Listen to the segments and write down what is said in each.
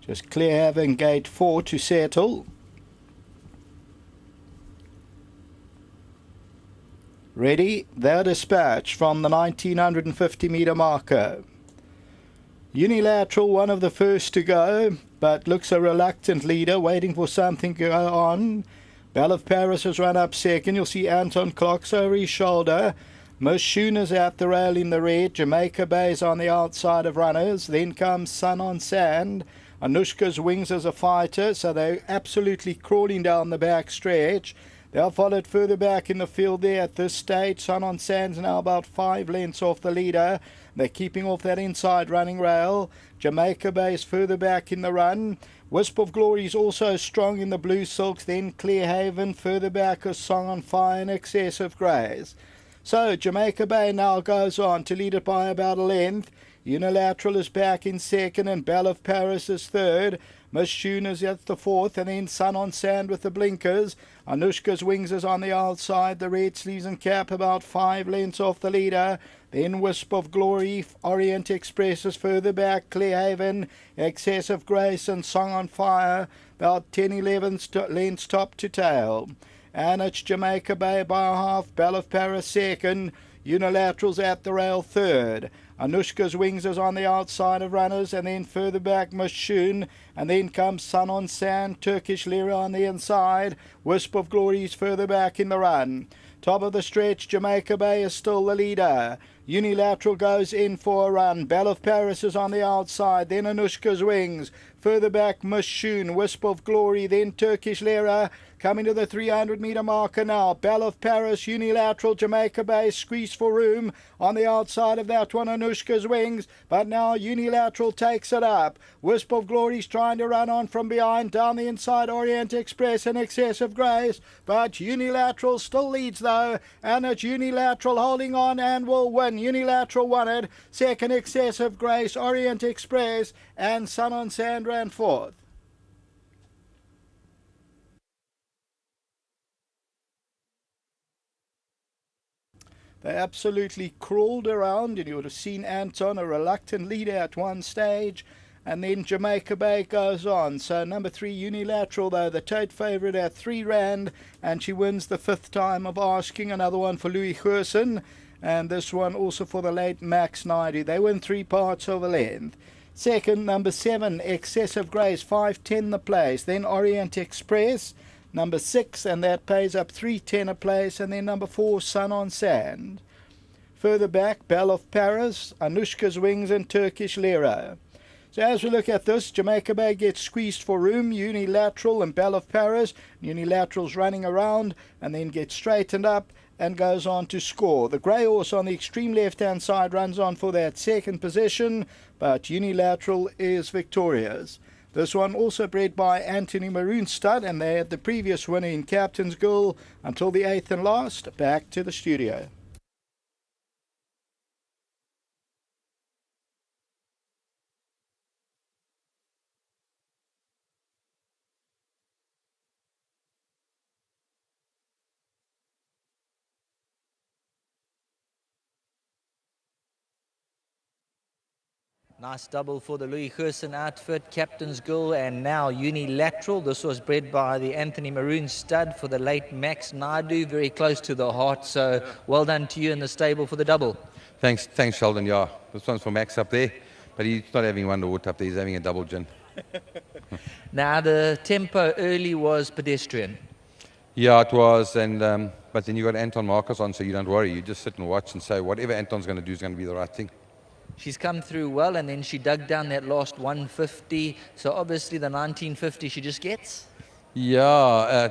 Just Clearhaven gate 4 to settle. Ready, their dispatch from the 1950 metre marker. Unilateral, one of the first to go, but looks a reluctant leader, waiting for something to go on. Belle of Paris has run up second. You'll see Anton clocks over his shoulder. Miss Schooner's at the rail in the red. Jamaica Bay's on the outside of runners. Then comes Sun on Sand. Anushka's Wings as a fighter, so they're absolutely crawling down the back stretch. They're followed further back in the field there at this stage. Sun on Sand's now about 5 lengths off the leader. They're keeping off that inside running rail. Jamaica Bay's further back in the run. Wisp of Glory is also strong in the blue silks. Then Clearhaven further back as Song on Fire in excess of Grays. So Jamaica Bay now goes on to lead it by about a length. Unilateral is back in second and Belle of Paris is third. Miss Schooner's at the fourth, and then Sun on Sand with the blinkers. Anushka's Wings is on the outside. The red sleeves and cap about 5 lengths off the leader. Then Wisp of Glory, Orient Express is further back. Clearhaven, Excess of Grace and Song on Fire about 10-11 lengths top to tail. And it's Jamaica Bay by a half. Belle of Paris second. Unilateral's at the rail third. Anushka's Wings is on the outside of runners, and then further back Miss Shoon, and then comes Sun on Sand, Turkish Lira on the inside. Wisp of Glory is further back in the run. Top of the stretch, Jamaica Bay is still the leader. Unilateral goes in for a run. Belle of Paris is on the outside, then Anushka's Wings. Further back, Miss Shoon, Wisp of Glory, then Turkish Lira. Coming to the 300-metre marker now. Belle of Paris, Unilateral, Jamaica Bay, squeeze for room. On the outside of that one, Anushka's Wings. But now Unilateral takes it up. Wisp of Glory's trying to run on from behind. Down the inside, Orient Express in excess of Grace. But Unilateral still leads though. And it's Unilateral holding on and will win. Unilateral won it. Second, Excess of Grace, Orient Express, and Sun on Sand ran fourth. They absolutely crawled around, and you would have seen Anton, a reluctant leader at one stage, and then Jamaica Bay goes on. So number 3, Unilateral, though, the tote favourite at 3 rand, and she wins the 5th time of asking. Another one for Louis Gerson, and this one also for the late Max Naidu. They win 3 parts of a length. Second, number 7, Excess of Grace, 5.10 the place. Then Orient Express, number 6, and that pays up 3.10 a place. And then number 4, Sun on Sand. Further back, Belle of Paris, Anushka's Wings, and Turkish Lira. So as we look at this, Jamaica Bay gets squeezed for room. Unilateral and Belle of Paris. Unilateral's running around and then gets straightened up and goes on to score. The grey horse on the extreme left-hand side runs on for that second position, but Unilateral is victorious. This one also bred by Anthony Maroon Stud, and they had the previous winner in Captain's Girl until the 8th and last. Back to the studio. Nice double for the Louis Gerson outfit, Captain's Girl, and now Unilateral. This was bred by the Anthony Maroon Stud for the late Max Naidu, very close to the heart. So well done to you in the stable for the double. Thanks, Sheldon. Yeah, this one's for Max up there, but he's not having Wonderwood up there. He's having a double gin. Now the tempo early was pedestrian. Yeah, it was, and but then you got Anton Marcus on, so you don't worry. You just sit and watch and say whatever Anton's going to do is going to be the right thing. She's come through well, and then she dug down that last 150. So obviously the 1950 she just gets. Yeah,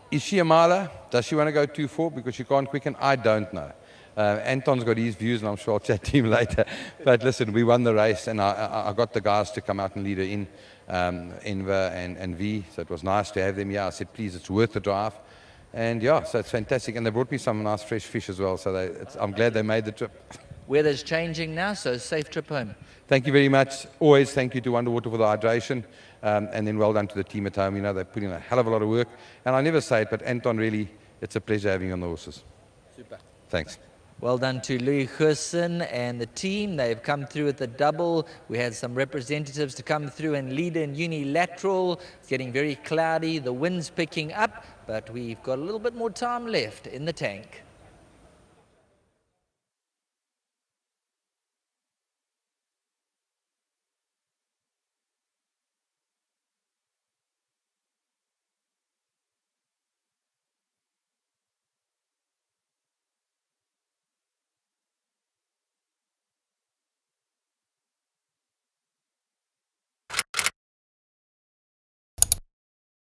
is she a miler? Does she want to go 2-4 because she can't quicken? I don't know. Anton's got his views, and I'm sure I'll chat to him later. But listen, we won the race, and I got the guys to come out and lead her in, Enver and V. So it was nice to have them. Yeah, I said, please, it's worth the drive. And yeah, so it's fantastic. And they brought me some nice fresh fish as well. So I'm glad they made the trip. Weather's changing now, so safe trip home. Thank you very much. Always thank you to Wonderwater for the hydration. And then well done to the team at home. You know, they put in a hell of a lot of work. And I never say it, but Anton, really, it's a pleasure having you on the horses. Super. Thanks. Well done to Louis Gerson and the team. They've come through with the double. We had some representatives to come through and lead in Unilateral. It's getting very cloudy. The wind's picking up, but we've got a little bit more time left in the tank.